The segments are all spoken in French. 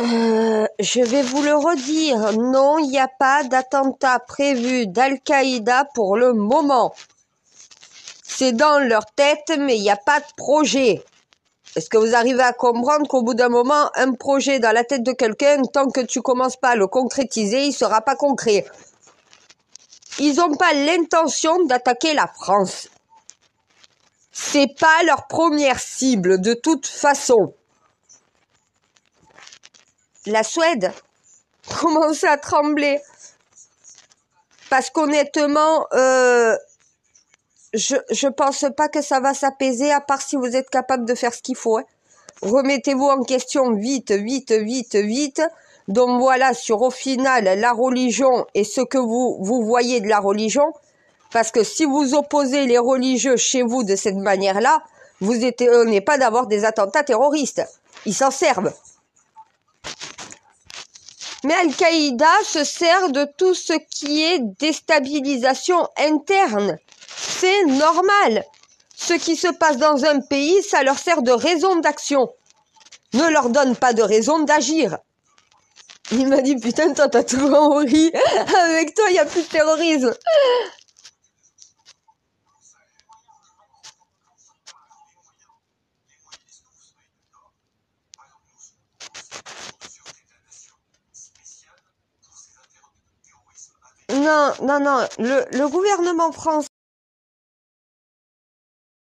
Je vais vous le redire, non, il n'y a pas d'attentat prévu d'Al-Qaïda pour le moment. C'est dans leur tête, mais il n'y a pas de projet. Est-ce que vous arrivez à comprendre qu'au bout d'un moment, un projet dans la tête de quelqu'un, tant que tu commences pas à le concrétiser, il ne sera pas concret. Ils n'ont pas l'intention d'attaquer la France. C'est pas leur première cible, de toute façon. La Suède commence à trembler. Parce qu'honnêtement, je pense pas que ça va s'apaiser, à part si vous êtes capable de faire ce qu'il faut. Hein. Remettez-vous en question vite, vite, vite, vite. Donc voilà, sur au final, la religion et ce que vous voyez de la religion. Parce que si vous opposez les religieux chez vous de cette manière-là, vous n'étonnez pas d'avoir des attentats terroristes. Ils s'en servent. Mais Al-Qaïda se sert de tout ce qui est déstabilisation interne. C'est normal. Ce qui se passe dans un pays, ça leur sert de raison d'action. Ne leur donne pas de raison d'agir. Il m'a dit, putain, toi, t'as tout compris. Avec toi, il n'y a plus de terrorisme. Non, non, non. Le gouvernement français,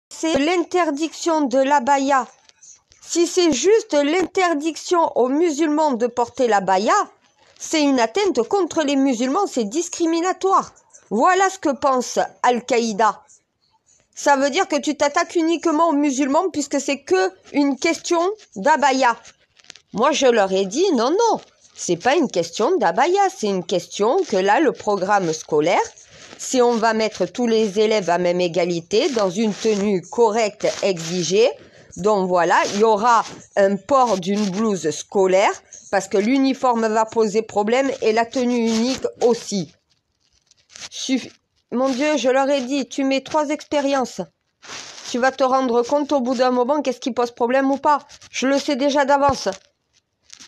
c'est l'interdiction de l'abaya. Si c'est juste l'interdiction aux musulmans de porter l'abaya, c'est une atteinte contre les musulmans, c'est discriminatoire. Voilà ce que pense Al-Qaïda. Ça veut dire que tu t'attaques uniquement aux musulmans puisque c'est que une question d'abaya. Moi, je leur ai dit non, non, c'est pas une question d'abaya, c'est une question que là, le programme scolaire, si on va mettre tous les élèves à même égalité dans une tenue correcte exigée, donc voilà, il y aura un port d'une blouse scolaire parce que l'uniforme va poser problème et la tenue unique aussi. Mon Dieu, je leur ai dit, tu mets 3 expériences. Tu vas te rendre compte au bout d'un moment qu'est-ce qui pose problème ou pas. Je le sais déjà d'avance.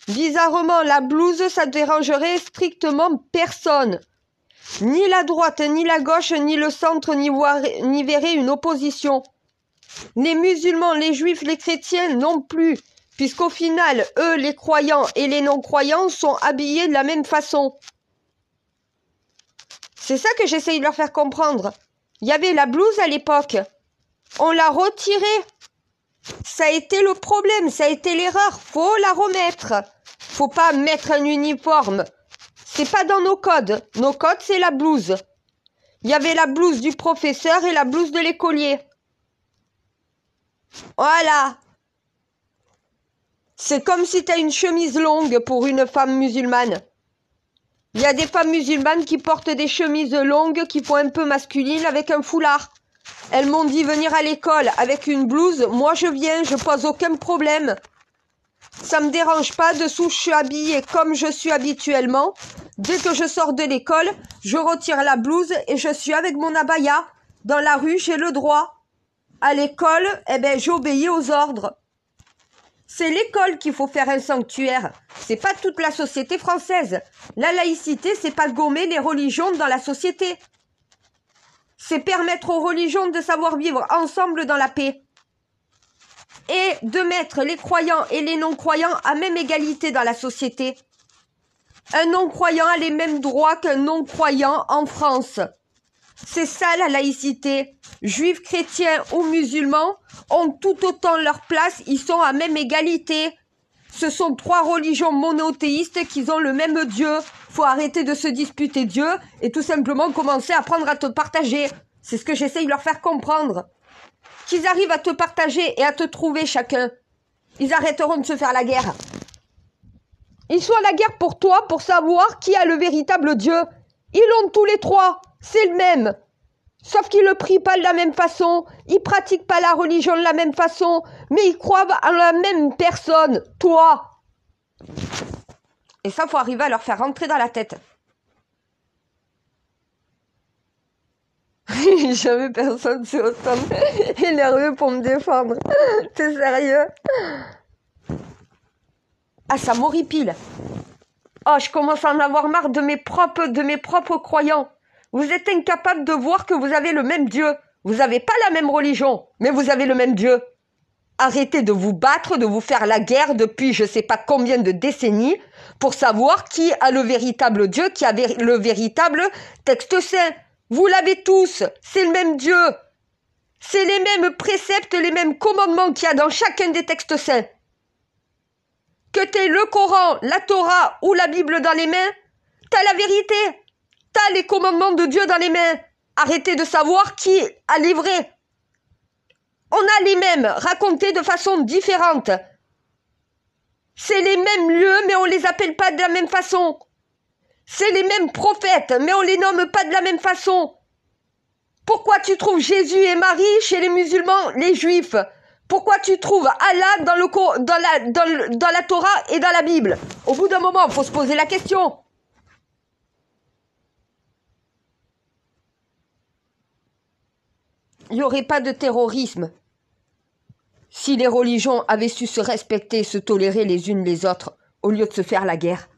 Bizarrement, la blouse, ça ne dérangerait strictement personne. Ni la droite, ni la gauche, ni le centre, n'y verrait une opposition. Les musulmans, les juifs, les chrétiens non plus, puisqu'au final, eux, les croyants et les non-croyants sont habillés de la même façon. C'est ça que j'essaye de leur faire comprendre. Il y avait la blouse à l'époque. On l'a retirée. Ça a été le problème, ça a été l'erreur. Faut la remettre. Faut pas mettre un uniforme. C'est pas dans nos codes. Nos codes, c'est la blouse. Il y avait la blouse du professeur et la blouse de l'écolier. Voilà. C'est comme si tu as une chemise longue pour une femme musulmane. Il y a des femmes musulmanes qui portent des chemises longues qui font un peu masculines avec un foulard. Elles m'ont dit venir à l'école avec une blouse. Moi, je viens, je pose aucun problème. Ça me dérange pas. Dessous, je suis habillée comme je suis habituellement. Dès que je sors de l'école, je retire la blouse et je suis avec mon abaya. Dans la rue, j'ai le droit. À l'école, eh ben, j'obéis aux ordres. C'est l'école qu'il faut faire un sanctuaire. C'est pas toute la société française. La laïcité, c'est pas gommer les religions dans la société. C'est permettre aux religions de savoir vivre ensemble dans la paix. Et de mettre les croyants et les non-croyants à même égalité dans la société. Un non-croyant a les mêmes droits qu'un non-croyant en France. C'est ça la laïcité. Juifs, chrétiens ou musulmans ont tout autant leur place, ils sont à même égalité. Ce sont 3 religions monothéistes qui ont le même Dieu. Faut arrêter de se disputer Dieu et tout simplement commencer à apprendre à te partager. C'est ce que j'essaye de leur faire comprendre. Qu'ils arrivent à te partager et à te trouver chacun. Ils arrêteront de se faire la guerre. Ils sont à la guerre pour toi, pour savoir qui a le véritable Dieu. Ils l'ont tous les 3. C'est le même. Sauf qu'ils ne le prient pas de la même façon. Ils pratiquent pas la religion de la même façon. Mais ils croient en la même personne. Toi. Et ça, faut arriver à leur faire rentrer dans la tête. Jamais personne s'est autant énervé pour me défendre. T'es sérieux? Ah, ça m'horripile. Oh, je commence à en avoir marre de mes propres croyants. Vous êtes incapable de voir que vous avez le même Dieu. Vous n'avez pas la même religion, mais vous avez le même Dieu. Arrêtez de vous battre, de vous faire la guerre depuis je ne sais pas combien de décennies pour savoir qui a le véritable Dieu, qui a le véritable texte saint. Vous l'avez tous, c'est le même Dieu. C'est les mêmes préceptes, les mêmes commandements qu'il y a dans chacun des textes saints. Que t'aies le Coran, la Torah ou la Bible dans les mains, t'as la vérité. T'as les commandements de Dieu dans les mains. Arrêtez de savoir qui a livré. On a les mêmes, racontés de façon différente. C'est les mêmes lieux, mais on les appelle pas de la même façon. C'est les mêmes prophètes, mais on les nomme pas de la même façon. Pourquoi tu trouves Jésus et Marie chez les musulmans, les juifs? Pourquoi tu trouves Allah dans la Torah et dans la Bible? Au bout d'un moment, il faut se poser la question. Il n'y aurait pas de terrorisme si les religions avaient su se respecter et se tolérer les unes les autres au lieu de se faire la guerre.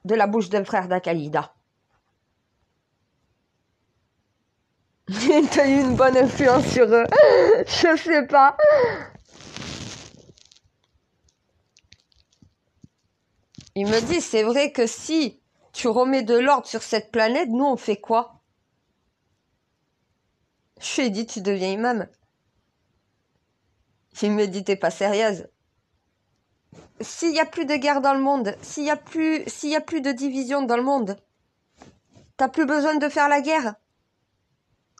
De la bouche d'un frère d'Al-Qaïda. T'as eu une bonne influence sur eux. Je sais pas. Il me dit, c'est vrai que si tu remets de l'ordre sur cette planète, nous on fait quoi? Je lui ai dit, tu deviens imam. Il me dit, t'es pas sérieuse. S'il n'y a plus de guerre dans le monde, s'il y a plus de division dans le monde, t'as plus besoin de faire la guerre.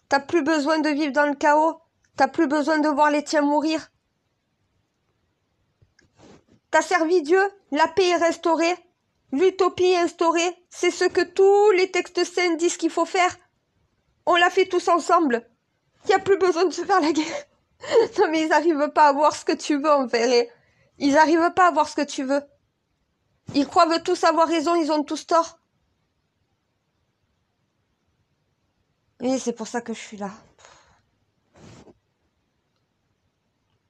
T'as plus besoin de vivre dans le chaos. T'as plus besoin de voir les tiens mourir. T'as servi Dieu, la paix est restaurée, l'utopie est instaurée. C'est ce que tous les textes saints disent qu'il faut faire. On l'a fait tous ensemble. Il n'y a plus besoin de se faire la guerre. Non mais ils n'arrivent pas à voir ce que tu veux en fait. Ils n'arrivent pas à voir ce que tu veux. Ils croient tous avoir raison, ils ont tous tort. Oui, c'est pour ça que je suis là.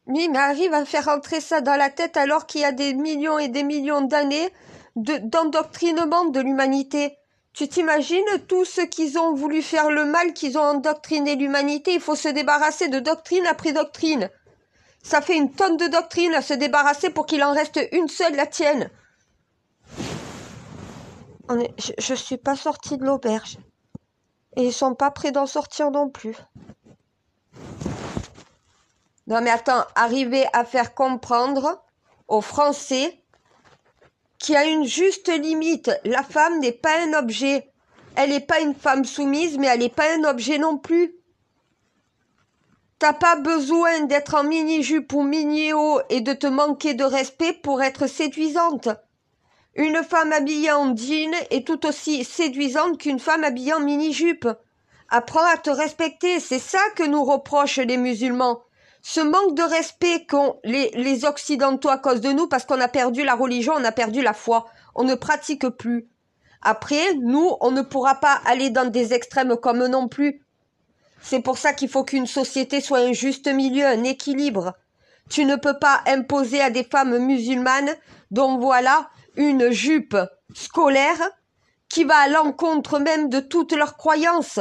Oui, mais arrive à faire rentrer ça dans la tête alors qu'il y a des millions et des millions d'années d'endoctrinement de l'humanité. Tu t'imagines tous ceux qui ont voulu faire le mal, qui ont endoctriné l'humanité, il faut se débarrasser de doctrine après doctrine. Ça fait une tonne de doctrines à se débarrasser pour qu'il en reste une seule, la tienne. Je suis pas sortie de l'auberge. Et ils sont pas prêts d'en sortir non plus. Non mais attends, arriver à faire comprendre aux Français qu'il y a une juste limite. La femme n'est pas un objet. Elle n'est pas une femme soumise, mais elle n'est pas un objet non plus. T'as pas besoin d'être en mini-jupe ou mini-haut et de te manquer de respect pour être séduisante. Une femme habillée en jean est tout aussi séduisante qu'une femme habillée en mini-jupe. Apprends à te respecter, c'est ça que nous reprochent les musulmans. Ce manque de respect qu'ont les Occidentaux à cause de nous, parce qu'on a perdu la religion, on a perdu la foi, on ne pratique plus. Après, nous, on ne pourra pas aller dans des extrêmes comme eux non plus. C'est pour ça qu'il faut qu'une société soit un juste milieu, un équilibre. Tu ne peux pas imposer à des femmes musulmanes, dont voilà, une jupe scolaire qui va à l'encontre même de toutes leurs croyances.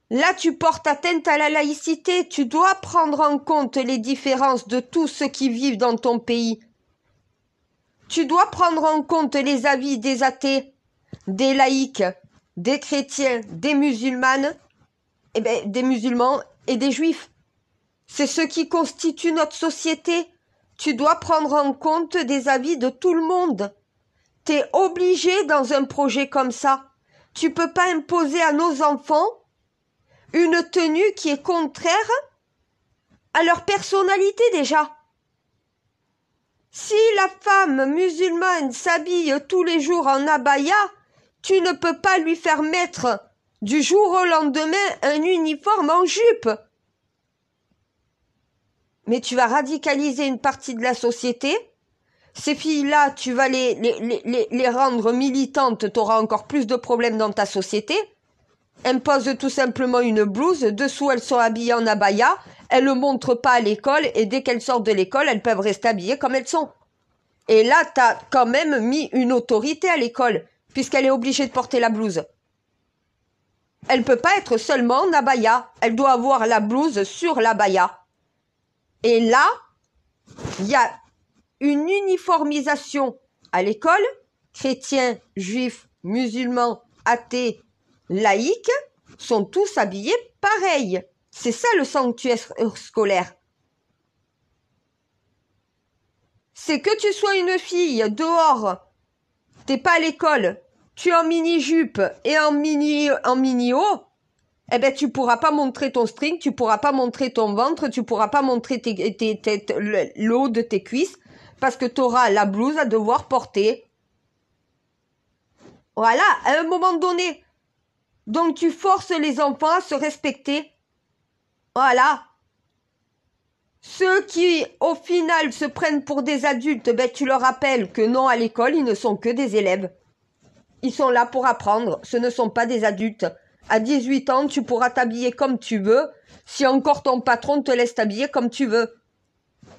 Là, tu portes atteinte à la laïcité. Tu dois prendre en compte les différences de tous ceux qui vivent dans ton pays. Tu dois prendre en compte les avis des athées, des laïcs, des chrétiens, des musulmanes, des musulmans et des juifs. C'est ce qui constitue notre société. Tu dois prendre en compte des avis de tout le monde. T'es obligé dans un projet comme ça. Tu peux pas imposer à nos enfants une tenue qui est contraire à leur personnalité déjà. Si la femme musulmane s'habille tous les jours en abaya, tu ne peux pas lui faire mettre du jour au lendemain un uniforme en jupe. Mais tu vas radicaliser une partie de la société. Ces filles-là, tu vas les rendre militantes, tu auras encore plus de problèmes dans ta société. imposent tout simplement une blouse. Dessous, elles sont habillées en abaya. Elles ne le montrent pas à l'école. Et dès qu'elles sortent de l'école, elles peuvent rester habillées comme elles sont. Et là, tu as quand même mis une autorité à l'école, puisqu'elle est obligée de porter la blouse. Elle ne peut pas être seulement en abaya. Elle doit avoir la blouse sur l'abaya. Et là, il y a une uniformisation à l'école. Chrétiens, juifs, musulmans, athées, laïcs sont tous habillés pareil. C'est ça le sanctuaire scolaire. C'est que tu sois une fille dehors, t'es pas à l'école, tu es en mini-jupe et en mini-haut, eh ben tu pourras pas montrer ton string, tu pourras pas montrer ton ventre, tu pourras pas montrer le haut de tes cuisses parce que tu auras la blouse à devoir porter. Voilà, à un moment donné. Donc tu forces les enfants à se respecter. Voilà. Ceux qui, au final, se prennent pour des adultes, ben, tu leur rappelles que non, à l'école, ils ne sont que des élèves. Ils sont là pour apprendre. Ce ne sont pas des adultes. À 18 ans, tu pourras t'habiller comme tu veux, si encore ton patron te laisse t'habiller comme tu veux.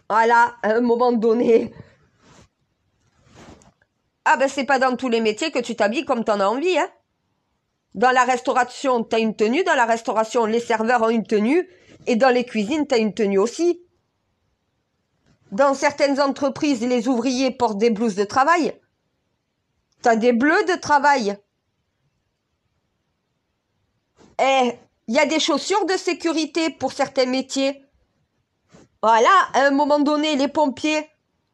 Voilà, à un moment donné. Ah ben, c'est pas dans tous les métiers que tu t'habilles comme t'en as envie, hein. Dans la restauration, t'as une tenue. Dans la restauration, les serveurs ont une tenue. Et dans les cuisines, t'as une tenue aussi. Dans certaines entreprises, les ouvriers portent des blouses de travail. T'as des bleus de travail. Et il y a des chaussures de sécurité pour certains métiers. Voilà, à un moment donné, les pompiers,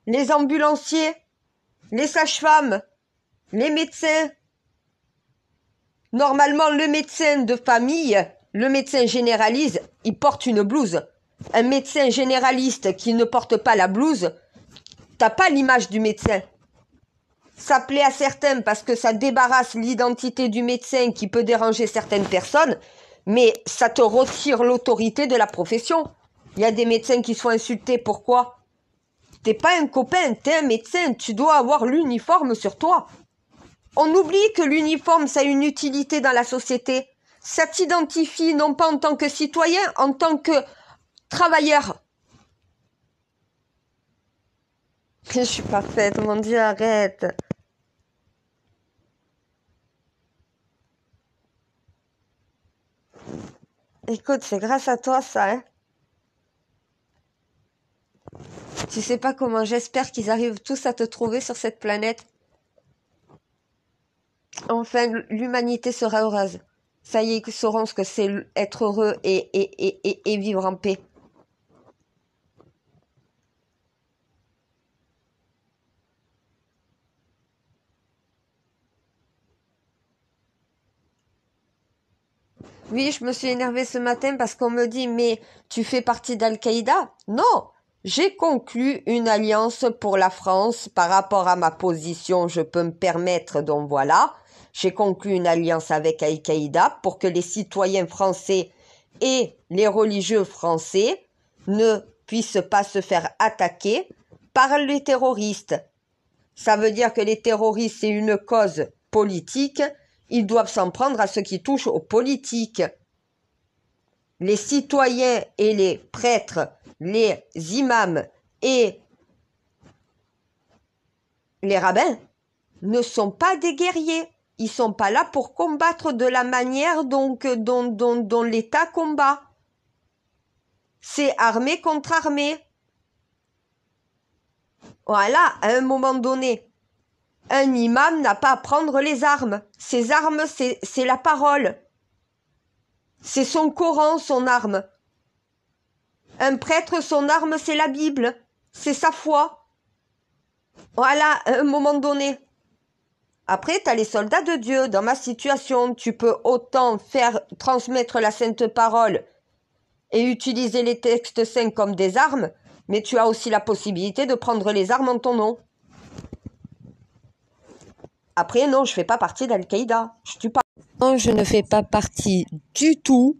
les ambulanciers, les sages-femmes, les médecins. Normalement, le médecin de famille, le médecin généraliste, il porte une blouse. Un médecin généraliste qui ne porte pas la blouse, t'as pas l'image du médecin. Ça plaît à certains parce que ça débarrasse l'identité du médecin qui peut déranger certaines personnes, mais ça te retire l'autorité de la profession. Il y a des médecins qui se font insulter. Pourquoi? T'es pas un copain, t'es un médecin, tu dois avoir l'uniforme sur toi. On oublie que l'uniforme, ça a une utilité dans la société. Ça t'identifie non pas en tant que citoyen, en tant que travailleur. Je suis pas faite, mon Dieu, arrête. Écoute, c'est grâce à toi, ça, hein. Tu sais pas comment j'espère qu'ils arrivent tous à te trouver sur cette planète. Enfin, l'humanité sera heureuse. Ça y est, ils sauront ce que c'est être heureux et vivre en paix. Oui, je me suis énervée ce matin parce qu'on me dit « Mais tu fais partie d'Al-Qaïda ?» Non, j'ai conclu une alliance pour la France par rapport à ma position, je peux me permettre, donc voilà. J'ai conclu une alliance avec Al-Qaïda pour que les citoyens français et les religieux français ne puissent pas se faire attaquer par les terroristes. Ça veut dire que les terroristes, c'est une cause politique. Ils doivent s'en prendre à ce qui touche aux politiques. Les citoyens et les prêtres, les imams et les rabbins ne sont pas des guerriers. Ils sont pas là pour combattre de la manière dont l'État combat. C'est armée contre armée. Voilà, à un moment donné. Un imam n'a pas à prendre les armes. Ses armes, c'est la parole. C'est son Coran, son arme. Un prêtre, son arme, c'est la Bible. C'est sa foi. Voilà, à un moment donné. Après, tu as les soldats de Dieu. Dans ma situation, tu peux autant faire transmettre la sainte parole et utiliser les textes saints comme des armes, mais tu as aussi la possibilité de prendre les armes en ton nom. Après, non, je fais pas partie d'Al-Qaïda. Je tue pas. Non, je ne fais pas partie du tout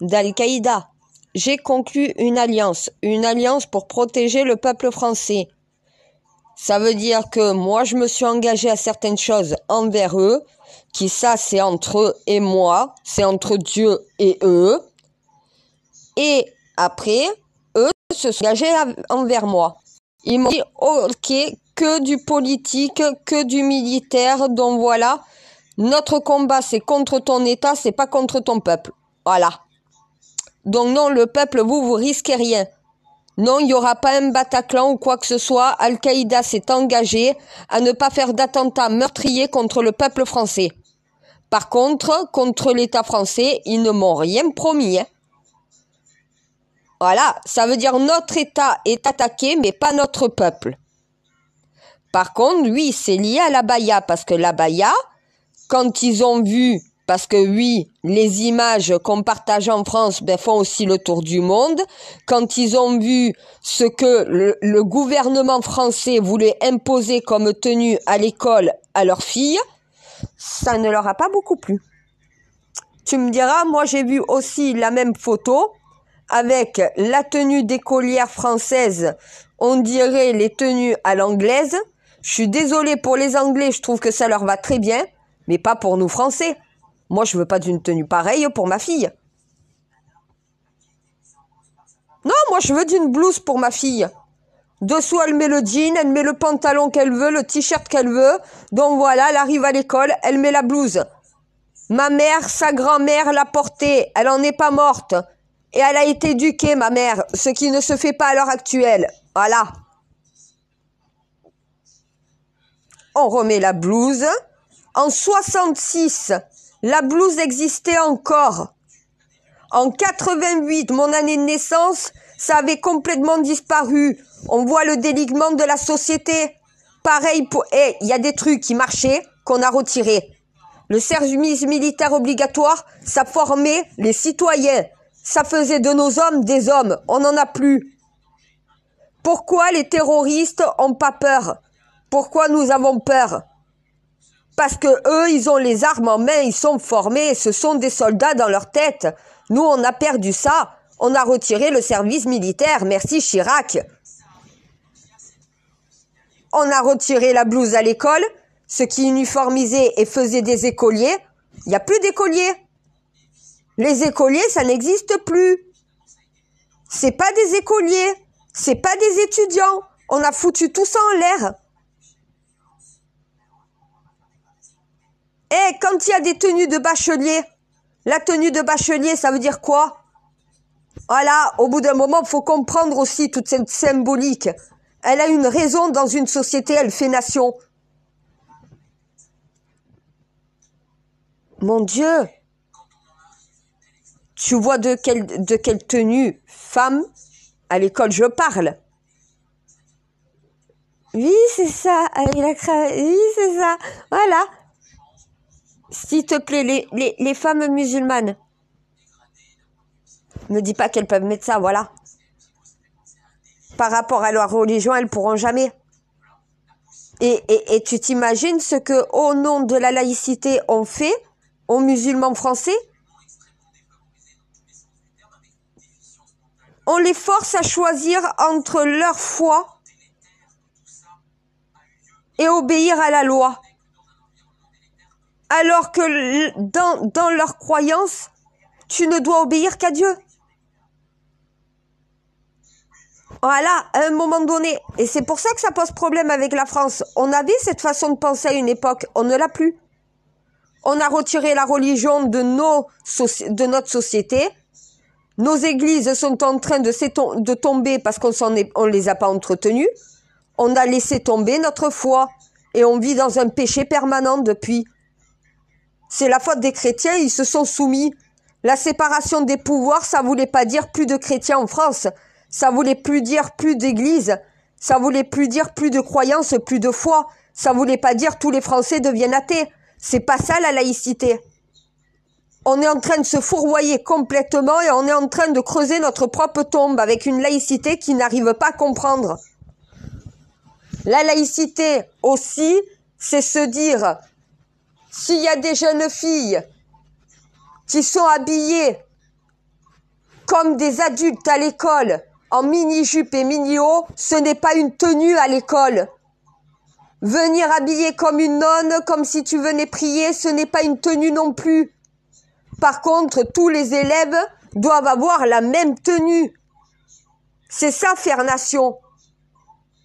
d'Al-Qaïda. J'ai conclu une alliance pour protéger le peuple français. Ça veut dire que moi, je me suis engagée à certaines choses envers eux, qui ça, c'est entre eux et moi, c'est entre Dieu et eux. Et après, eux se sont engagés envers moi. Ils m'ont dit, ok, que du politique, que du militaire, donc voilà, notre combat, c'est contre ton État, c'est pas contre ton peuple. Voilà. Donc non, le peuple, vous risquez rien. Non, il n'y aura pas un Bataclan ou quoi que ce soit. Al-Qaïda s'est engagé à ne pas faire d'attentats meurtriers contre le peuple français. Par contre, contre l'État français, ils ne m'ont rien promis. Hein. Voilà, ça veut dire notre État est attaqué, mais pas notre peuple. Par contre, oui, c'est lié à l'abaya, parce que l'abaya, quand ils ont vu, parce que oui, les images qu'on partage en France font aussi le tour du monde, quand ils ont vu ce que le gouvernement français voulait imposer comme tenue à l'école à leurs filles, ça ne leur a pas beaucoup plu. Tu me diras, moi j'ai vu aussi la même photo avec la tenue d'écolière française, on dirait les tenues à l'anglaise. Je suis désolée pour les Anglais, je trouve que ça leur va très bien, mais pas pour nous Français. Moi, je veux pas d'une tenue pareille pour ma fille. Non, moi, je veux d'une blouse pour ma fille. Dessous, elle met le jean, elle met le pantalon qu'elle veut, le t-shirt qu'elle veut. Donc voilà, elle arrive à l'école, elle met la blouse. Ma mère, sa grand-mère l'a portée, elle en est pas morte. Et elle a été éduquée, ma mère, ce qui ne se fait pas à l'heure actuelle. Voilà. On remet la blouse. En 66, la blouse existait encore. En 88, mon année de naissance, ça avait complètement disparu. On voit le délitement de la société. Pareil pour... il y a des trucs qui marchaient qu'on a retirés. Le service militaire obligatoire, ça formait les citoyens. Ça faisait de nos hommes des hommes. On n'en a plus. Pourquoi les terroristes ont pas peur? Pourquoi nous avons peur? Parce que eux, ils ont les armes en main, ils sont formés, ce sont des soldats dans leur tête. Nous, on a perdu ça. On a retiré le service militaire. Merci Chirac. On a retiré la blouse à l'école, ce qui uniformisait et faisait des écoliers. Il n'y a plus d'écoliers. Les écoliers, ça n'existe plus. C'est pas des écoliers. C'est pas des étudiants. On a foutu tout ça en l'air. Et quand il y a des tenues de bachelier, la tenue de bachelier, ça veut dire quoi? Voilà, au bout d'un moment, il faut comprendre aussi toute cette symbolique. Elle a une raison dans une société, elle fait nation. Mon Dieu! Tu vois de quelle tenue femme à l'école je parle? Oui, c'est ça, avec la crème. Oui, c'est ça. Voilà. S'il te plaît, les femmes musulmanes, ne dis pas qu'elles peuvent mettre ça, voilà. Par rapport à leur religion, elles pourront jamais. Et tu t'imagines ce que, au nom de la laïcité, on fait aux musulmans français? On les force à choisir entre leur foi et obéir à la loi. Alors que dans leur croyance, tu ne dois obéir qu'à Dieu. Voilà, à un moment donné. Et c'est pour ça que ça pose problème avec la France. On avait cette façon de penser à une époque, on ne l'a plus. On a retiré la religion de notre société. Nos églises sont en train de tomber parce qu'on les a pas entretenues. On a laissé tomber notre foi. Et on vit dans un péché permanent depuis. C'est la faute des chrétiens, ils se sont soumis. La séparation des pouvoirs, ça voulait pas dire plus de chrétiens en France. Ça voulait plus dire plus d'églises. Ça voulait plus dire plus de croyances, plus de foi. Ça voulait pas dire tous les Français deviennent athées. C'est pas ça la laïcité. On est en train de se fourvoyer complètement et on est en train de creuser notre propre tombe avec une laïcité qui n'arrive pas à comprendre. La laïcité aussi, c'est se dire, s'il y a des jeunes filles qui sont habillées comme des adultes à l'école, en mini-jupe et mini-haut, ce n'est pas une tenue à l'école. Venir habillé comme une nonne, comme si tu venais prier, ce n'est pas une tenue non plus. Par contre, tous les élèves doivent avoir la même tenue. C'est ça, faire nation.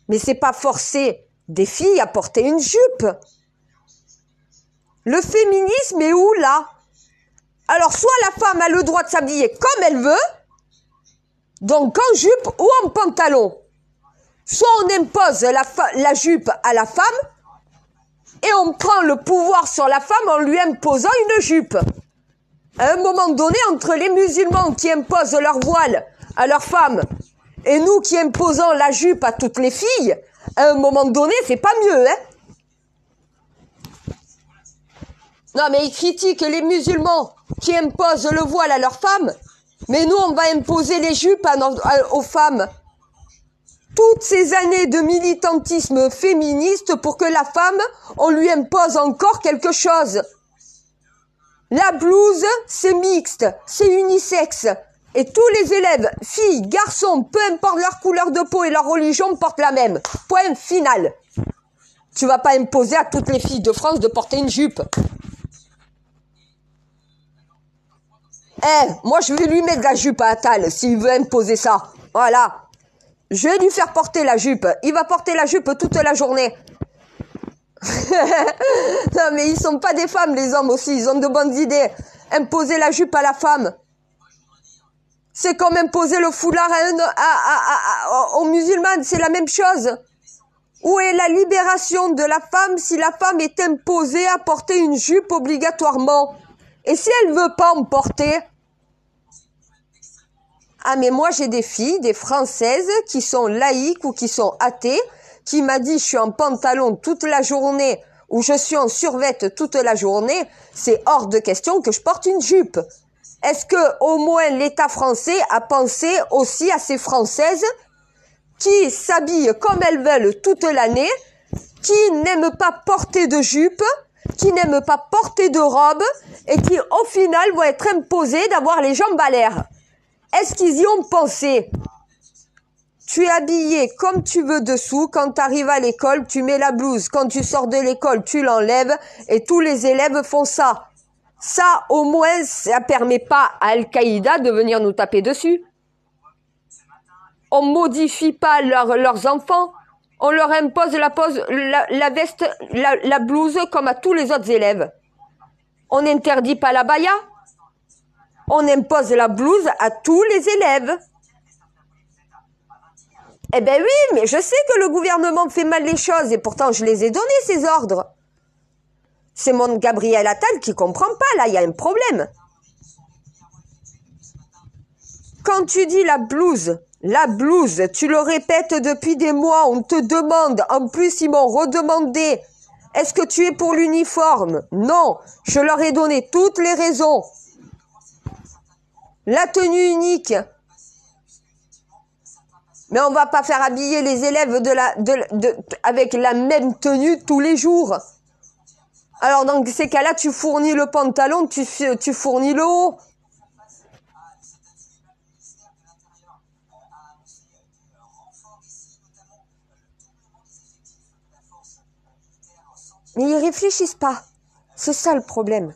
Mais c'est pas forcer des filles à porter une jupe. Le féminisme est où, là? Alors, soit la femme a le droit de s'habiller comme elle veut, donc en jupe ou en pantalon. Soit on impose la jupe à la femme, et on prend le pouvoir sur la femme en lui imposant une jupe. À un moment donné, entre les musulmans qui imposent leur voile à leurs femmes, et nous qui imposons la jupe à toutes les filles, à un moment donné, c'est pas mieux, hein? Non, mais ils critiquent les musulmans qui imposent le voile à leurs femmes, mais nous, on va imposer les jupes aux femmes. Toutes ces années de militantisme féministe pour que la femme, on lui impose encore quelque chose. La blouse, c'est mixte, c'est unisexe. Et tous les élèves, filles, garçons, peu importe leur couleur de peau et leur religion, portent la même. Point final. Tu vas pas imposer à toutes les filles de France de porter une jupe. Moi je vais lui mettre la jupe à Attal s'il veut imposer ça. Voilà. Je vais lui faire porter la jupe. Il va porter la jupe toute la journée. Non mais ils sont pas des femmes, les hommes aussi. Ils ont de bonnes idées. Imposer la jupe à la femme. C'est comme imposer le foulard aux musulmanes. C'est la même chose. Où est la libération de la femme si la femme est imposée à porter une jupe obligatoirement? Et si elle veut pas en porter? Ah mais moi j'ai des filles, des Françaises qui sont laïques ou qui sont athées, qui m'a dit je suis en pantalon toute la journée ou je suis en survêt toute la journée, c'est hors de question que je porte une jupe. Est-ce que au moins l'État français a pensé aussi à ces Françaises qui s'habillent comme elles veulent toute l'année, qui n'aiment pas porter de jupe, qui n'aiment pas porter de robe et qui au final vont être imposées d'avoir les jambes à l'air? Est-ce qu'ils y ont pensé? Tu es habillé comme tu veux dessous. Quand tu arrives à l'école, tu mets la blouse. Quand tu sors de l'école, tu l'enlèves. Et tous les élèves font ça. Ça, au moins, ça permet pas à Al-Qaïda de venir nous taper dessus. On modifie pas leurs enfants. On leur impose la veste, la blouse comme à tous les autres élèves. On n'interdit pas la baya. On impose la blouse à tous les élèves. Eh ben oui, mais je sais que le gouvernement fait mal les choses et pourtant je les ai donnés ces ordres. C'est mon Gabriel Attal qui comprend pas, là, il y a un problème. Quand tu dis la blouse, tu le répètes depuis des mois, on te demande, en plus ils m'ont redemandé, est-ce que tu es pour l'uniforme? Non, je leur ai donné toutes les raisons. La tenue unique. Mais on va pas faire habiller les élèves avec la même tenue tous les jours. Alors dans ces cas-là, tu fournis le pantalon, tu fournis le haut. Mais ils réfléchissent pas. C'est ça le problème.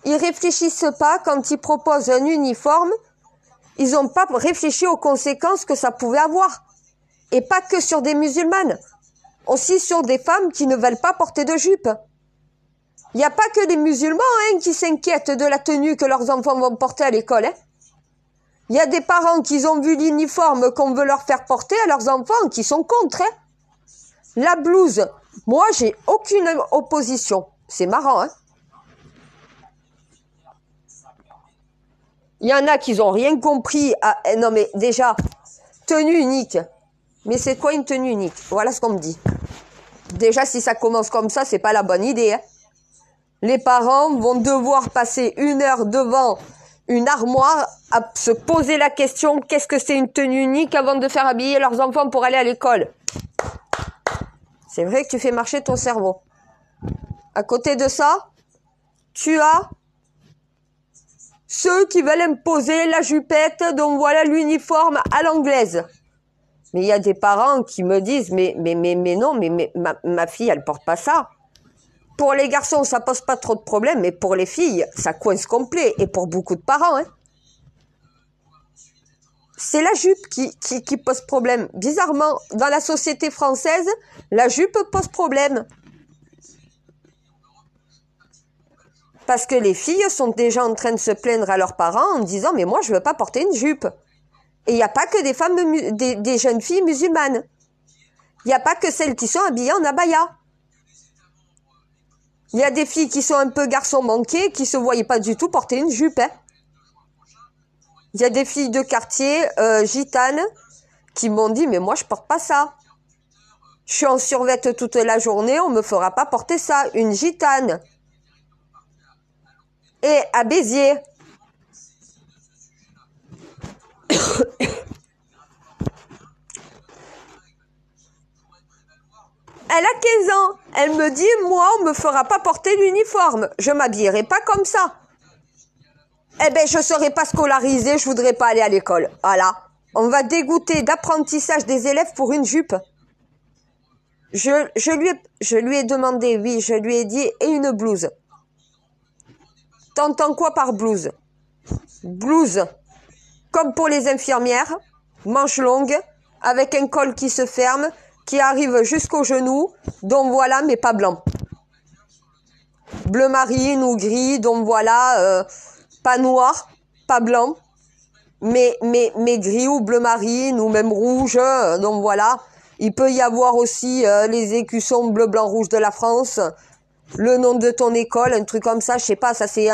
Ils réfléchissent pas quand ils proposent un uniforme. Ils n'ont pas réfléchi aux conséquences que ça pouvait avoir. Et pas que sur des musulmanes. Aussi sur des femmes qui ne veulent pas porter de jupe. Il n'y a pas que les musulmans qui s'inquiètent de la tenue que leurs enfants vont porter à l'école. Il y a des parents qui ont vu l'uniforme qu'on veut leur faire porter à leurs enfants qui sont contre. La blouse, moi j'ai aucune opposition. C'est marrant, hein. Il y en a qui n'ont rien compris. Non mais déjà, tenue unique. Mais c'est quoi une tenue unique? Voilà ce qu'on me dit. Déjà, si ça commence comme ça, c'est pas la bonne idée. Hein. Les parents vont devoir passer 1 heure devant une armoire à se poser la question, qu'est-ce que c'est une tenue unique avant de faire habiller leurs enfants pour aller à l'école? C'est vrai que tu fais marcher ton cerveau. À côté de ça, tu as ceux qui veulent imposer la jupette, donc voilà l'uniforme à l'anglaise. Mais il y a des parents qui me disent, mais non, mais ma fille, elle porte pas ça. Pour les garçons, ça pose pas trop de problèmes, mais pour les filles, ça coince complet. Et pour beaucoup de parents, hein. C'est la jupe qui pose problème. Bizarrement, dans la société française, la jupe pose problème. Parce que les filles sont déjà en train de se plaindre à leurs parents en disant « Mais moi, je veux pas porter une jupe ». Et il n'y a pas que des femmes, des jeunes filles musulmanes. Il n'y a pas que celles qui sont habillées en abaya. Il y a des filles qui sont un peu garçons manqués, qui se voyaient pas du tout porter une jupe, hein. Il y a des filles de quartier gitanes qui m'ont dit « Mais moi, je porte pas ça. Je suis en survêt toute la journée, on me fera pas porter ça. Une gitane. » Et à Béziers. Elle a 15 ans. Elle me dit « Moi, on me fera pas porter l'uniforme. Je m'habillerai pas comme ça. » Eh ben, je serai pas scolarisée, je voudrais pas aller à l'école. Voilà. On va dégoûter d'apprentissage des élèves pour une jupe. Je lui ai demandé, oui, je lui ai dit, et une blouse. T'entends quoi par blouse? Blouse, comme pour les infirmières, manches longues, avec un col qui se ferme, qui arrive jusqu'au genou, donc voilà, mais pas blanc. Bleu marine ou gris, donc voilà, pas noir, pas blanc, mais gris ou bleu marine ou même rouge, donc voilà. Il peut y avoir aussi les écussons bleu, blanc, rouge de la France, le nom de ton école, un truc comme ça, je sais pas, ça c'est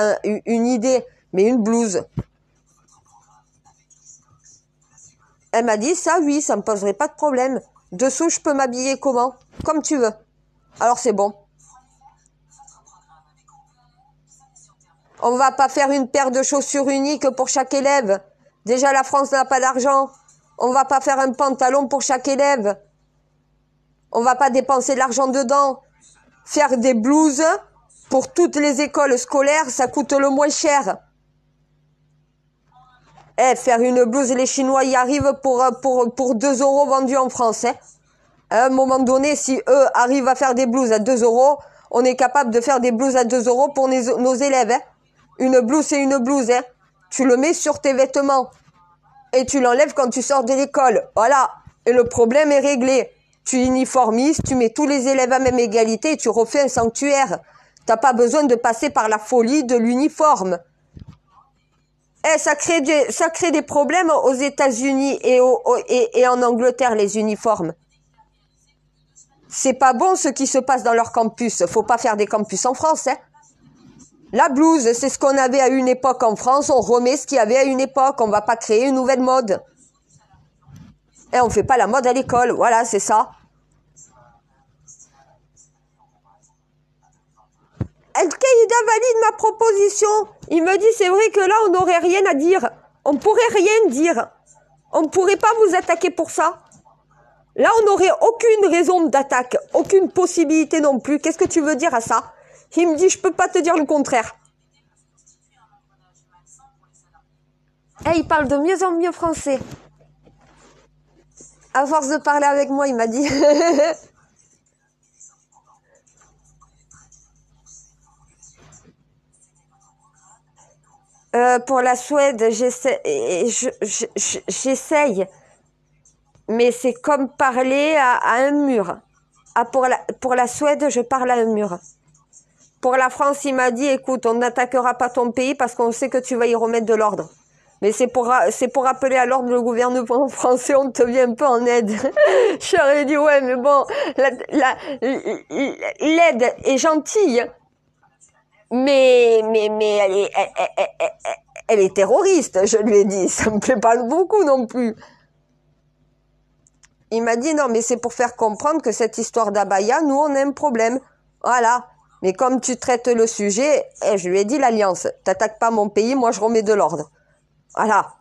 une idée, mais une blouse. Elle m'a dit ça, oui, ça me poserait pas de problème. Dessous, je peux m'habiller comment? Comme tu veux. Alors c'est bon. On va pas faire une paire de chaussures uniques pour chaque élève. Déjà, la France n'a pas d'argent. On va pas faire un pantalon pour chaque élève. On va pas dépenser de l'argent dedans. Faire des blouses pour toutes les écoles scolaires, ça coûte le moins cher. Eh, faire une blouse, les Chinois y arrivent pour 2 € vendus en France. Hein. À un moment donné, si eux arrivent à faire des blouses à 2 €, on est capable de faire des blouses à 2 € pour nos élèves. Hein. Une blouse, c'est une blouse. Hein. Tu le mets sur tes vêtements. Et tu l'enlèves quand tu sors de l'école. Voilà. Et le problème est réglé. Tu uniformises, tu mets tous les élèves à même égalité et tu refais un sanctuaire. T'as pas besoin de passer par la folie de l'uniforme. Eh, ça crée des problèmes aux États-Unis et en Angleterre, les uniformes. C'est pas bon ce qui se passe dans leur campus. Faut pas faire des campus en France, hein. La blouse, c'est ce qu'on avait à une époque en France. On remet ce qu'il y avait à une époque. On va pas créer une nouvelle mode. Et on fait pas la mode à l'école. Voilà, c'est ça. Al-Qaïda valide ma proposition. Il me dit, c'est vrai que là, on n'aurait rien à dire. On pourrait rien dire. On ne pourrait pas vous attaquer pour ça. Là, on n'aurait aucune raison d'attaque. Aucune possibilité non plus. Qu'est-ce que tu veux dire à ça? Il me dit, je peux pas te dire le contraire. Eh, il parle de mieux en mieux français. À force de parler avec moi, il m'a dit. Pour la Suède, j'essaye. Mais c'est comme parler à un mur. Ah, pour la Suède, je parle à un mur. Pour la France, il m'a dit, écoute, on n'attaquera pas ton pays parce qu'on sait que tu vas y remettre de l'ordre. Mais c'est pour rappeler à l'ordre le gouvernement français, on te vient un peu en aide. J'aurais dit, ouais, mais bon, l'aide est gentille. Mais elle est terroriste, je lui ai dit. Ça me plaît pas beaucoup non plus. Il m'a dit, non, mais c'est pour faire comprendre que cette histoire d'abaya, nous, on a un problème. Voilà. Mais comme tu traites le sujet, je lui ai dit l'alliance. T'attaques pas mon pays, moi, je remets de l'ordre. Voilà.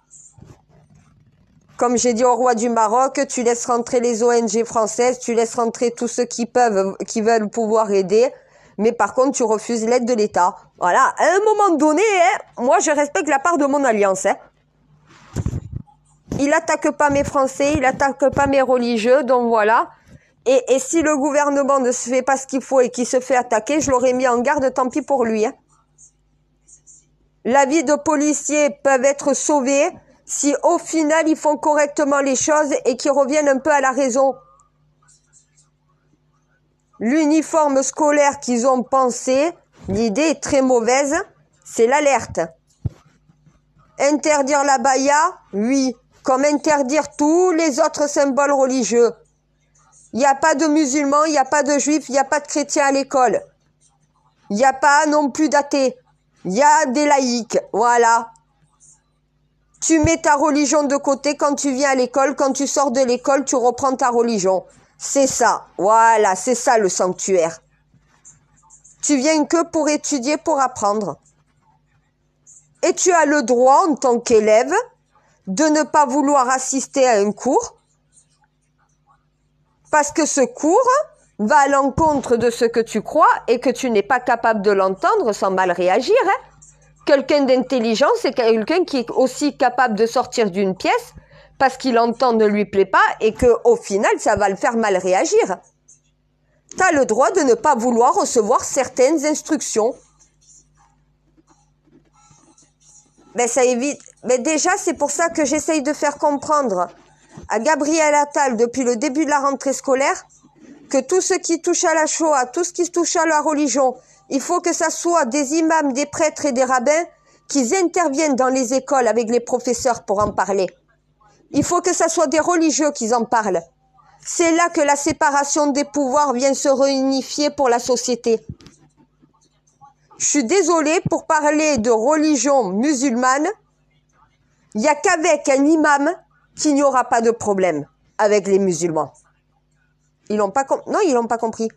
Comme j'ai dit au roi du Maroc, tu laisses rentrer les ONG françaises, tu laisses rentrer tous ceux qui veulent pouvoir aider. Mais par contre, tu refuses l'aide de l'État. Voilà. À un moment donné, moi, je respecte la part de mon alliance. Il attaque pas mes Français, il attaque pas mes religieux, donc voilà. Et si le gouvernement ne se fait pas ce qu'il faut et qu'il se fait attaquer, je l'aurais mis en garde, tant pis pour lui. Hein. La vie de policiers peuvent être sauvée si au final ils font correctement les choses et qu'ils reviennent un peu à la raison. L'uniforme scolaire qu'ils ont pensé, l'idée est très mauvaise, c'est l'alerte. Interdire la baya, oui, comme interdire tous les autres symboles religieux. Il n'y a pas de musulmans, il n'y a pas de juifs, il n'y a pas de chrétiens à l'école. Il n'y a pas non plus d'athées. Il y a des laïcs, voilà. Tu mets ta religion de côté quand tu viens à l'école, quand tu sors de l'école, tu reprends ta religion. C'est ça, voilà, c'est ça le sanctuaire. Tu viens que pour étudier, pour apprendre. Et tu as le droit, en tant qu'élève, de ne pas vouloir assister à un cours, parce que ce cours va à l'encontre de ce que tu crois et que tu n'es pas capable de l'entendre sans mal réagir. Hein. Quelqu'un d'intelligent, c'est quelqu'un qui est aussi capable de sortir d'une pièce parce qu'il entend ne lui plaît pas et qu'au final, ça va le faire mal réagir. Tu as le droit de ne pas vouloir recevoir certaines instructions. Ben, ça évite. Mais déjà, c'est pour ça que j'essaye de faire comprendre à Gabriel Attal depuis le début de la rentrée scolaire que tout ce qui touche à la Shoah, tout ce qui touche à la religion, il faut que ça soit des imams, des prêtres et des rabbins qui interviennent dans les écoles avec les professeurs pour en parler. Il faut que ça soit des religieux qui en parlent. C'est là que la séparation des pouvoirs vient se réunifier pour la société. Je suis désolée, pour parler de religion musulmane, il n'y a qu'avec un imam qu'il n'y aura pas de problème avec les musulmans. Ils l'ont pas non, ils l'ont pas compris.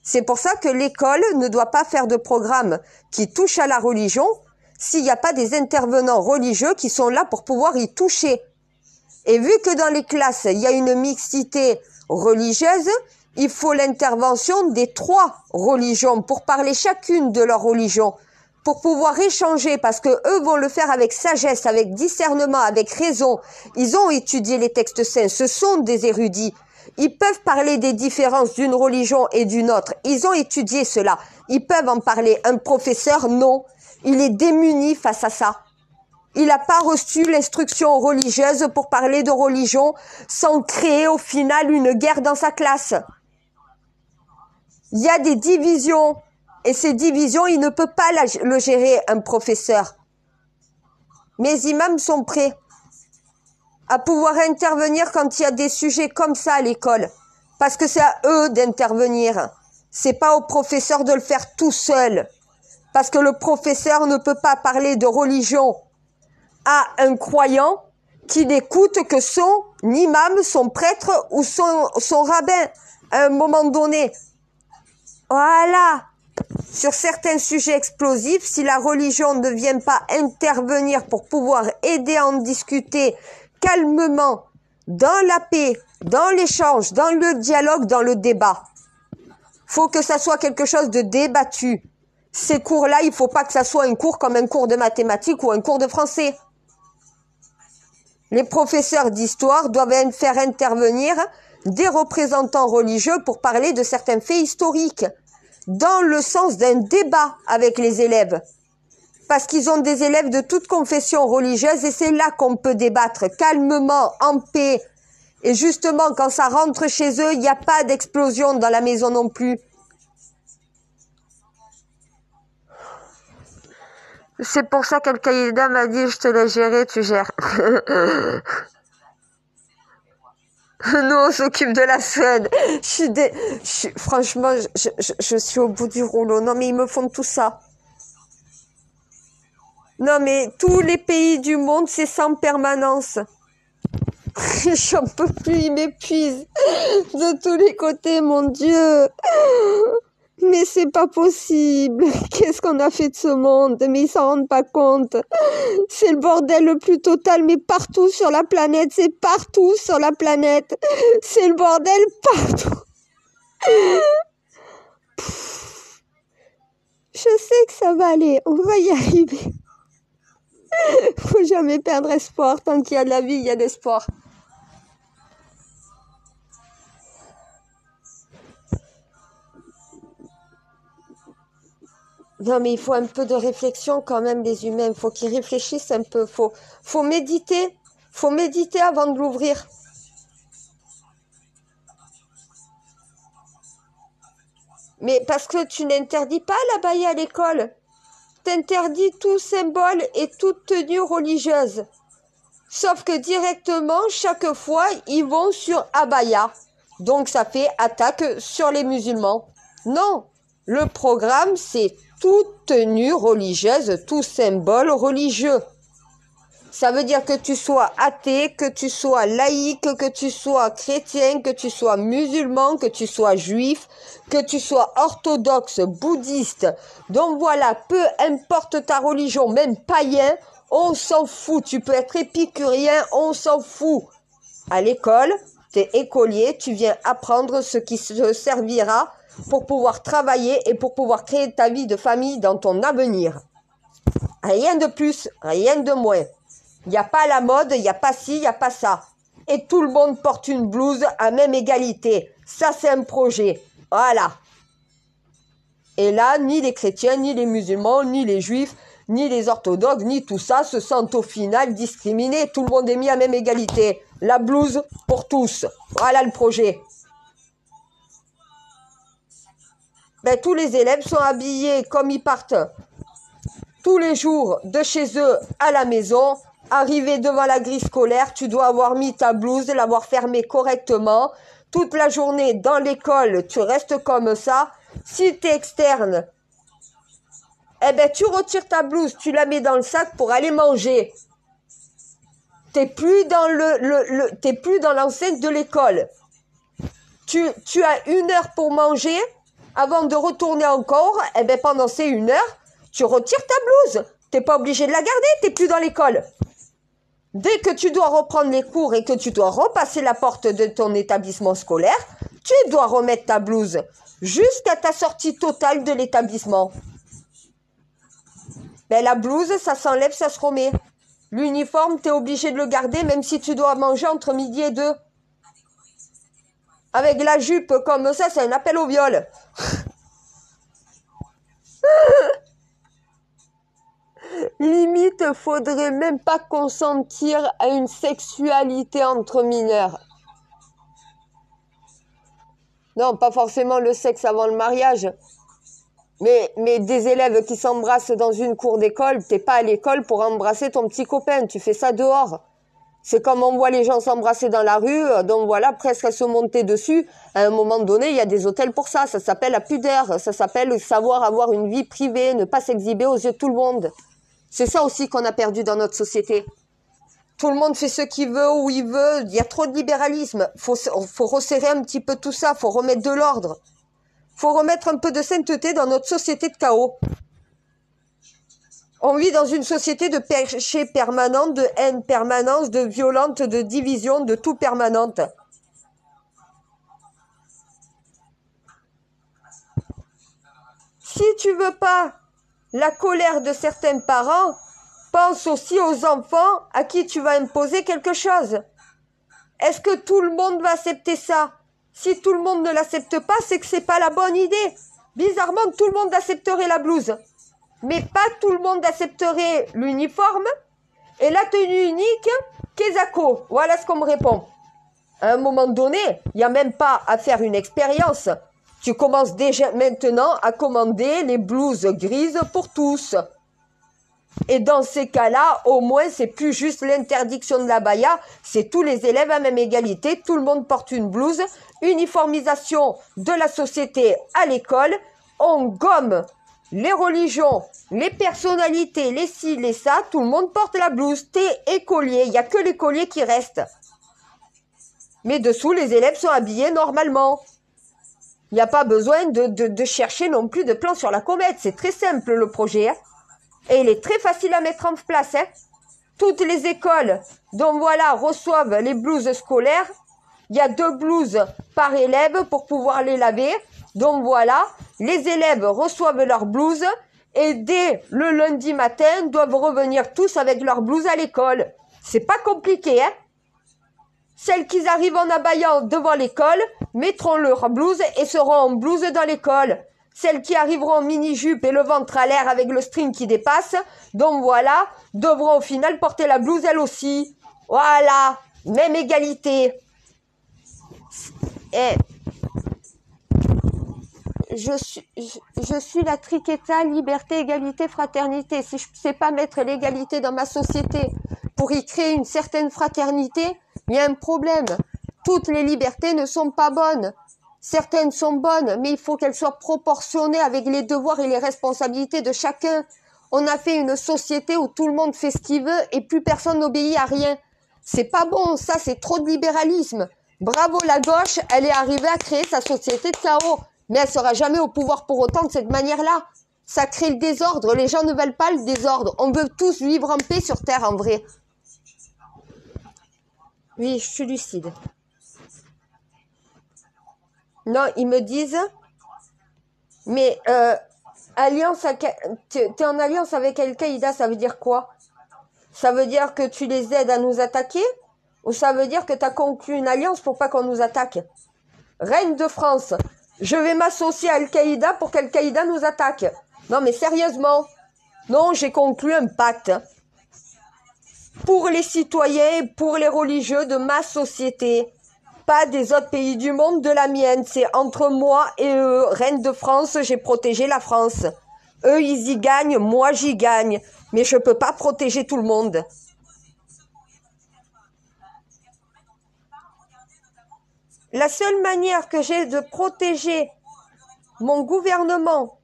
C'est pour ça que l'école ne doit pas faire de programme qui touche à la religion s'il n'y a pas des intervenants religieux qui sont là pour pouvoir y toucher. Et vu que dans les classes, il y a une mixité religieuse, il faut l'intervention des 3 religions pour parler chacune de leur religion, pour pouvoir échanger, parce que eux vont le faire avec sagesse, avec discernement, avec raison. Ils ont étudié les textes saints, ce sont des érudits. Ils peuvent parler des différences d'une religion et d'une autre. Ils ont étudié cela. Ils peuvent en parler. Un professeur, non. Il est démuni face à ça. Il n'a pas reçu l'instruction religieuse pour parler de religion sans créer au final une guerre dans sa classe. Il y a des divisions. Et ces divisions, il ne peut pas le gérer, un professeur. Mes imams sont prêts à pouvoir intervenir quand il y a des sujets comme ça à l'école. Parce que c'est à eux d'intervenir. C'est pas au professeur de le faire tout seul. Parce que le professeur ne peut pas parler de religion à un croyant qui n'écoute que son imam, son prêtre ou son rabbin à un moment donné. Voilà. Sur certains sujets explosifs, si la religion ne vient pas intervenir pour pouvoir aider à en discuter calmement, dans la paix, dans l'échange, dans le dialogue, dans le débat. Faut que ça soit quelque chose de débattu. Ces cours-là, il faut pas que ça soit un cours comme un cours de mathématiques ou un cours de français. Les professeurs d'histoire doivent faire intervenir des représentants religieux pour parler de certains faits historiques, dans le sens d'un débat avec les élèves. Parce qu'ils ont des élèves de toute confession religieuse et c'est là qu'on peut débattre calmement, en paix. Et justement, quand ça rentre chez eux, il n'y a pas d'explosion dans la maison non plus. C'est pour ça qu'Al-Qaïda m'a dit, je te laisse gérer, tu gères. Nous, on s'occupe de la Suède. Franchement, je suis au bout du rouleau. Non, mais ils me font tout ça. Non, mais tous les pays du monde, c'est sans permanence. J'en peux plus, ils m'épuisent. De tous les côtés, mon Dieu. Mais c'est pas possible. Qu'est-ce qu'on a fait de ce monde? Mais ils s'en rendent pas compte. C'est le bordel le plus total, mais partout sur la planète. C'est partout sur la planète. C'est le bordel partout. Je sais que ça va aller. On va y arriver. Faut jamais perdre espoir. Tant qu'il y a de la vie, il y a d'espoir. Non, mais il faut un peu de réflexion quand même, les humains. Il faut qu'ils réfléchissent un peu. Faut méditer. Faut méditer avant de l'ouvrir. Mais parce que tu n'interdis pas l'abaya à l'école. T'interdis tout symbole et toute tenue religieuse. Sauf que directement, chaque fois, ils vont sur abaya. Donc ça fait attaque sur les musulmans. Non, le programme, c'est toute tenue religieuse, tout symbole religieux. Ça veut dire que tu sois athée, que tu sois laïque, que tu sois chrétien, que tu sois musulman, que tu sois juif, que tu sois orthodoxe, bouddhiste. Donc voilà, peu importe ta religion, même païen, on s'en fout. Tu peux être épicurien, on s'en fout. À l'école, tu es écolier, tu viens apprendre ce qui se servira pour pouvoir travailler et pour pouvoir créer ta vie de famille dans ton avenir. Rien de plus, rien de moins. Il n'y a pas la mode, il n'y a pas ci, il n'y a pas ça. Et tout le monde porte une blouse à même égalité. Ça, c'est un projet. Voilà. Et là, ni les chrétiens, ni les musulmans, ni les juifs, ni les orthodoxes, ni tout ça se sentent au final discriminés. Tout le monde est mis à même égalité. La blouse pour tous. Voilà le projet. Ben, tous les élèves sont habillés comme ils partent tous les jours de chez eux à la maison. Arrivé devant la grille scolaire, tu dois avoir mis ta blouse, l'avoir fermée correctement. Toute la journée dans l'école, tu restes comme ça. Si tu es externe, eh ben, tu retires ta blouse, tu la mets dans le sac pour aller manger. T'es plus dans t'es plus dans l'enceinte de l'école. Tu as 1 heure pour manger avant de retourner encore. Eh ben, pendant ces 1 heure, tu retires ta blouse. T'es pas obligé de la garder, t'es plus dans l'école. Dès que tu dois reprendre les cours et que tu dois repasser la porte de ton établissement scolaire, tu dois remettre ta blouse jusqu'à ta sortie totale de l'établissement. Ben, la blouse, ça s'enlève, ça se remet. L'uniforme, tu es obligé de le garder même si tu dois manger entre midi et 2. Avec la jupe comme ça, c'est un appel au viol. Limite, faudrait même pas consentir à une sexualité entre mineurs. Non, pas forcément le sexe avant le mariage. Mais des élèves qui s'embrassent dans une cour d'école, t'es pas à l'école pour embrasser ton petit copain, tu fais ça dehors. C'est comme on voit les gens s'embrasser dans la rue, donc voilà, presque à se monter dessus. À un moment donné, il y a des hôtels pour ça. Ça s'appelle la pudeur, ça s'appelle savoir avoir une vie privée, ne pas s'exhiber aux yeux de tout le monde. C'est ça aussi qu'on a perdu dans notre société. Tout le monde fait ce qu'il veut, où il veut. Il y a trop de libéralisme. Faut resserrer un petit peu tout ça. Faut remettre de l'ordre. Faut remettre un peu de sainteté dans notre société de chaos. On vit dans une société de péché permanent, de haine permanente, de violente, de division, de tout permanente. Si tu veux pas la colère de certains parents, pense aussi aux enfants à qui tu vas imposer quelque chose. Est-ce que tout le monde va accepter ça? Si tout le monde ne l'accepte pas, c'est que c'est pas la bonne idée. Bizarrement, tout le monde accepterait la blouse. Mais pas tout le monde accepterait l'uniforme et la tenue unique Kezako. Voilà ce qu'on me répond. À un moment donné, il n'y a même pas à faire une expérience. Tu commences déjà maintenant à commander les blouses grises pour tous. Et dans ces cas-là, au moins, c'est plus juste l'interdiction de l'abaya, c'est tous les élèves à même égalité, tout le monde porte une blouse, uniformisation de la société à l'école, on gomme les religions, les personnalités, les ci, les ça, tout le monde porte la blouse, t'es écolier, il n'y a que l'écolier qui reste. Mais dessous, les élèves sont habillés normalement. Il n'y a pas besoin de chercher non plus de plan sur la comète, c'est très simple le projet, hein. Et il est très facile à mettre en place, hein. Toutes les écoles, donc voilà, reçoivent les blouses scolaires. Il y a 2 blouses par élève pour pouvoir les laver. Donc voilà, les élèves reçoivent leurs blouses et dès le lundi matin, doivent revenir tous avec leur blouse à l'école. C'est pas compliqué, hein? Celles qui arrivent en abaya devant l'école mettront leur blouse et seront en blouse dans l'école. Celles qui arriveront en mini-jupe et le ventre à l'air avec le string qui dépasse, donc voilà, devront au final porter la blouse elles aussi. Voilà, même égalité. Et je suis la triqueta, liberté, égalité, fraternité. Si je ne sais pas mettre l'égalité dans ma société pour y créer une certaine fraternité, il y a un problème. Toutes les libertés ne sont pas bonnes. Certaines sont bonnes, mais il faut qu'elles soient proportionnées avec les devoirs et les responsabilités de chacun. On a fait une société où tout le monde fait ce qu'il veut et plus personne n'obéit à rien. C'est pas bon, ça c'est trop de libéralisme. Bravo la gauche, elle est arrivée à créer sa société de chaos. Mais elle sera jamais au pouvoir pour autant de cette manière-là. Ça crée le désordre, les gens ne veulent pas le désordre. On veut tous vivre en paix sur Terre en vrai. Oui, je suis lucide. Non, ils me disent, mais t'es en alliance avec Al-Qaïda, ça veut dire quoi? Ça veut dire que tu les aides à nous attaquer? Ou ça veut dire que tu as conclu une alliance pour pas qu'on nous attaque? Reine de France, je vais m'associer à Al-Qaïda pour qu'Al-Qaïda nous attaque. Non mais sérieusement, non, j'ai conclu un pacte pour les citoyens et pour les religieux de ma société. Pas des autres pays du monde, de la mienne. C'est entre moi et eux. Reine de France, j'ai protégé la France. Eux, ils y gagnent, moi j'y gagne. Mais je peux pas protéger tout le monde. La seule manière que j'ai de protéger mon gouvernement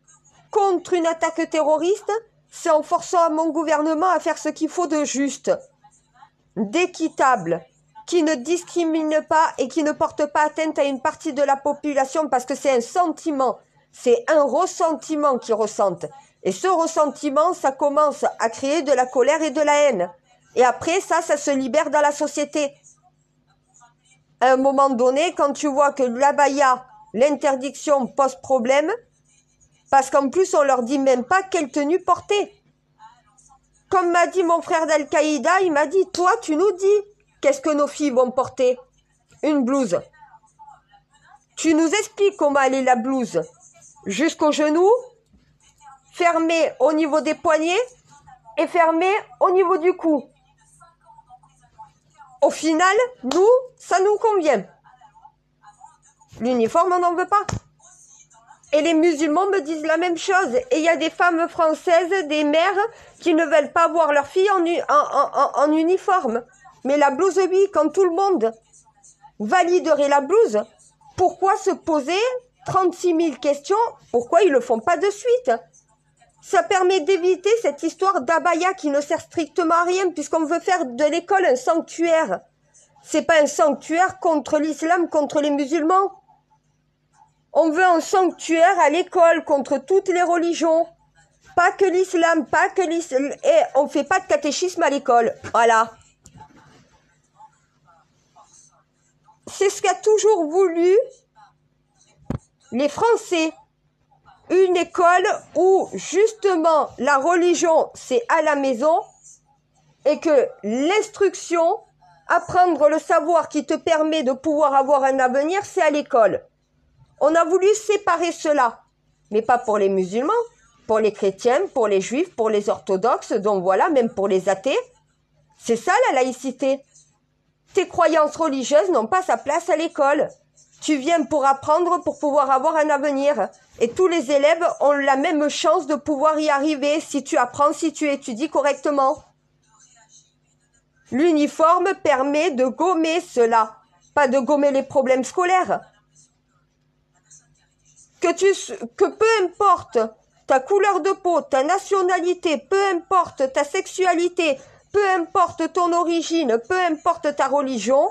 contre une attaque terroriste, c'est en forçant mon gouvernement à faire ce qu'il faut de juste, d'équitable, qui ne discrimine pas et qui ne porte pas atteinte à une partie de la population parce que c'est un sentiment, c'est un ressentiment qu'ils ressentent. Et ce ressentiment, ça commence à créer de la colère et de la haine. Et après, ça se libère dans la société. À un moment donné, quand tu vois que l'abaya, l'interdiction pose problème, parce qu'en plus, on leur dit même pas quelle tenue porter. Comme m'a dit mon frère d'Al-Qaïda, il m'a dit, toi, tu nous dis, qu'est-ce que nos filles vont porter? Une blouse. Tu nous expliques comment elle est la blouse. Jusqu'aux genoux, fermée au niveau des poignets et fermée au niveau du cou. Au final, nous, ça nous convient. L'uniforme, on n'en veut pas. Et les musulmans me disent la même chose. Et il y a des femmes françaises, des mères, qui ne veulent pas voir leurs filles en uniforme. Mais la blouse, oui, quand tout le monde validerait la blouse, pourquoi se poser 36 000 questions? Pourquoi ils ne le font pas de suite? Ça permet d'éviter cette histoire d'abaya qui ne sert strictement à rien, puisqu'on veut faire de l'école un sanctuaire. C'est pas un sanctuaire contre l'islam, contre les musulmans. On veut un sanctuaire à l'école contre toutes les religions. Pas que l'islam, pas que l'islam. Et on fait pas de catéchisme à l'école. Voilà. C'est ce qu'a toujours voulu les Français. Une école où justement la religion c'est à la maison et que l'instruction, apprendre le savoir qui te permet de pouvoir avoir un avenir, c'est à l'école. On a voulu séparer cela, mais pas pour les musulmans, pour les chrétiens, pour les juifs, pour les orthodoxes, donc voilà, même pour les athées. C'est ça la laïcité. Tes croyances religieuses n'ont pas sa place à l'école. Tu viens pour apprendre, pour pouvoir avoir un avenir. Et tous les élèves ont la même chance de pouvoir y arriver si tu apprends, si tu étudies correctement. L'uniforme permet de gommer cela, pas de gommer les problèmes scolaires. Que peu importe ta couleur de peau, ta nationalité, peu importe ta sexualité, peu importe ton origine, peu importe ta religion,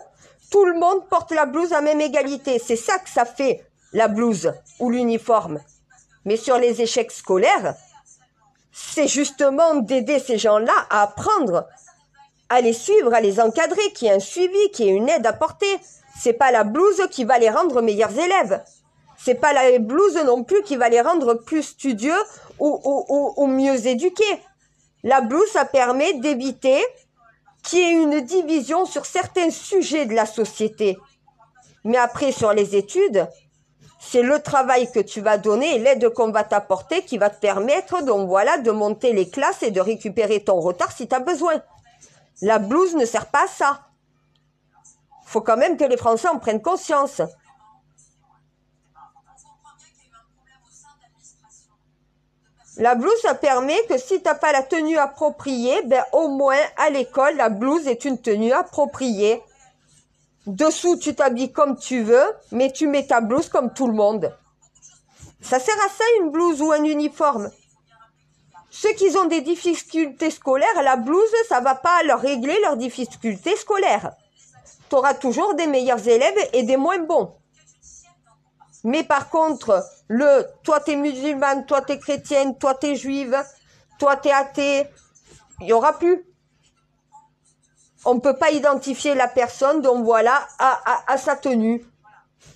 tout le monde porte la blouse à même égalité. C'est ça que ça fait, la blouse ou l'uniforme. Mais sur les échecs scolaires, c'est justement d'aider ces gens-là à apprendre, à les suivre, à les encadrer, qu'il y ait un suivi, qu'il y ait une aide apportée. C'est pas la blouse qui va les rendre meilleurs élèves. C'est pas la blouse non plus qui va les rendre plus studieux ou mieux éduqués. La blouse, ça permet d'éviter qu'il y ait une division sur certains sujets de la société. Mais après, sur les études, c'est le travail que tu vas donner et l'aide qu'on va t'apporter qui va te permettre, donc voilà, de monter les classes et de récupérer ton retard si tu as besoin. La blouse ne sert pas à ça. Faut quand même que les Français en prennent conscience. La blouse, ça permet que si tu n'as pas la tenue appropriée, ben au moins à l'école, la blouse est une tenue appropriée. Dessous, tu t'habilles comme tu veux, mais tu mets ta blouse comme tout le monde. Ça sert à ça, une blouse ou un uniforme. Ceux qui ont des difficultés scolaires, la blouse, ça va pas leur régler leurs difficultés scolaires. Tu auras toujours des meilleurs élèves et des moins bons. Mais par contre, toi t'es musulmane, toi t'es chrétienne, toi t'es juive, toi t'es athée, il n'y aura plus. On ne peut pas identifier la personne, donc voilà, à sa tenue.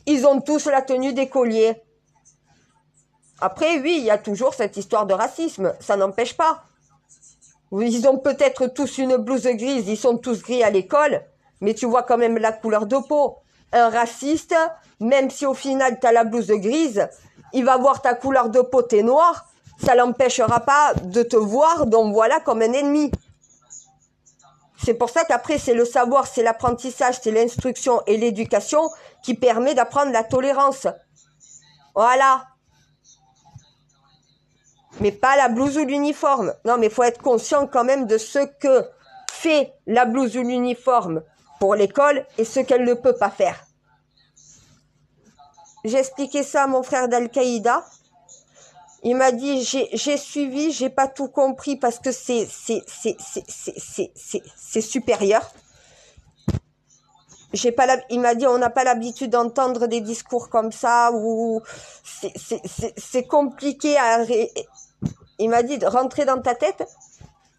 Ils ont tous la tenue d'écolier. Après, oui, il y a toujours cette histoire de racisme, ça n'empêche pas. Ils ont peut-être tous une blouse grise, ils sont tous gris à l'école, mais tu vois quand même la couleur de peau. Un raciste, même si au final tu as la blouse grise, il va voir ta couleur de peau, t'es noir, ça l'empêchera pas de te voir, donc voilà, comme un ennemi. C'est pour ça qu'après, c'est le savoir, c'est l'apprentissage, c'est l'instruction et l'éducation qui permet d'apprendre la tolérance. Voilà. Mais pas la blouse ou l'uniforme. Non, mais il faut être conscient quand même de ce que fait la blouse ou l'uniforme pour l'école et ce qu'elle ne peut pas faire. J'ai expliqué ça à mon frère d'Al-Qaïda. Il m'a dit, j'ai suivi, j'ai pas tout compris parce que c'est supérieur. Il m'a dit, on n'a pas l'habitude d'entendre des discours comme ça ou c'est compliqué à. Il m'a dit de rentrer dans ta tête.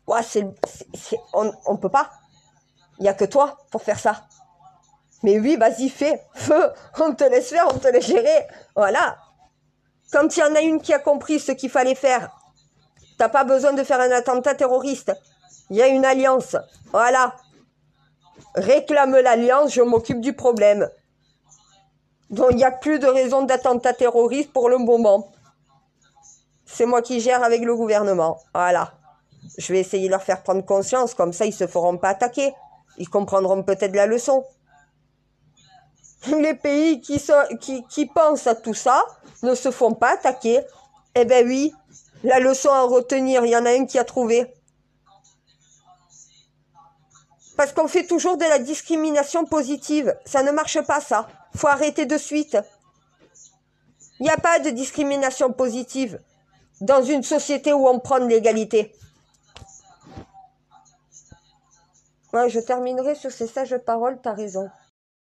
Ouais, on peut pas. Il y a que toi pour faire ça. Mais oui, vas-y, fais. Feu. On te laisse faire, on te laisse gérer. Voilà. Quand il y en a une qui a compris ce qu'il fallait faire, t'as pas besoin de faire un attentat terroriste. Il y a une alliance. Voilà. Réclame l'alliance, je m'occupe du problème. Donc il n'y a plus de raison d'attentat terroriste pour le moment. C'est moi qui gère avec le gouvernement. Voilà. Je vais essayer de leur faire prendre conscience, comme ça ils se feront pas attaquer. Ils comprendront peut-être la leçon. Les pays qui pensent à tout ça ne se font pas attaquer. Eh ben oui, la leçon à retenir, il y en a un qui a trouvé. Parce qu'on fait toujours de la discrimination positive. Ça ne marche pas, ça. Faut arrêter de suite. Il n'y a pas de discrimination positive dans une société où on prône l'égalité. Ouais, je terminerai sur ces sages paroles, t'as raison.